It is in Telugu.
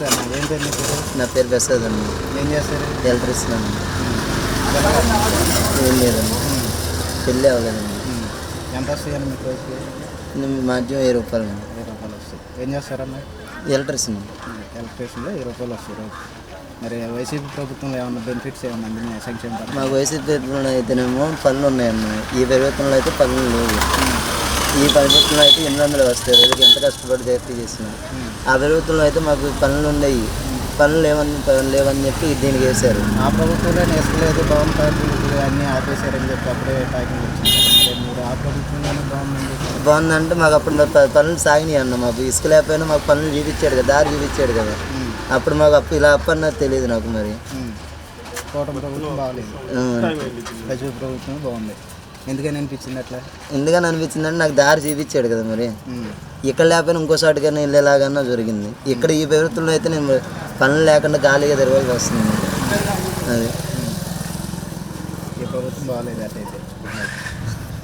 నమస్తే అన్న. ఏం పేరు నీ పేరు? నా పేరు ప్రసాద్ అండి. ఏం చేస్తారు? ఎలక్ట్రిషియన్ అండి. తెలంగాణ. ఏం లేదండి, పెళ్ళి అవ్వలేదండి. ఎంత వస్తాయని మీకు రోజుకి? మాధ్యం 1000 రూపాయలు అండి. 20 రూపాయలు వస్తాయి. ఏం చేస్తారన్న? ఎలక్ట్రిషియన్. ఎలక్ట్రిషన్లో 20 రూపాయలు వస్తాయి రోజు. మరి వైసీపీ ప్రభుత్వంలో ఏమన్నా బెనిఫిట్స్ ఏమన్నా అందినాయి సంక్షేమ పథకాలు? మాకు వైసీపీ అయితేనేమో పనులు ఉన్నాయన్న. ఈ ప్రభుత్వంలో అయితే పనులు లేవు. ఈ ప్రభుత్వంలో అయితే 800 వస్తాయి రోజుకి, ఎంత కష్టపడి తయారు చేసిన. ఆ ప్రభుత్వంలో అయితే మాకు పనులు ఉన్నాయి, పనులు లేవని చెప్పి దీనికి వేశారు. ఆ ప్రభుత్వంలో నేర్చుకోలేదు, భవన్ కార్మికులు అన్నీ ఆపేశారని చెప్పి అప్పుడే ప్యాకింగ్ వచ్చింది. మరి మీరు ఆ ప్రభుత్వంలోనే బాగుందంటే మాకు అప్పుడు పనులు సాగినాయి అన్న. మాకు ఇసుక లేకపోయినా మాకు పనులు చూపించాడు కదా, దారి చూపించాడు కదా. అప్పుడు మాకు ఇలా అన్నది తెలియదు నాకు. మరి కూటమి ప్రభుత్వం బాగలేదు, వైసీపీ ప్రభుత్వం బాగుంది. ఎందుకని అనిపించింది అట్లా? ఎందుకని అనిపించిందంటే నాకు దారి చూపించాడు కదా. మరి ఇక్కడ లేకపోయినా ఇంకోసాటికైనా వెళ్ళేలాగన్నా జరిగింది. ఇక్కడ ఈ ప్రభుత్వంలో అయితే నేను పనులు లేకుండా ఖాళీగా తిరగాల్సి వస్తుంది. అది ఈ ప్రభుత్వం బాగలేదు అట్లయితే.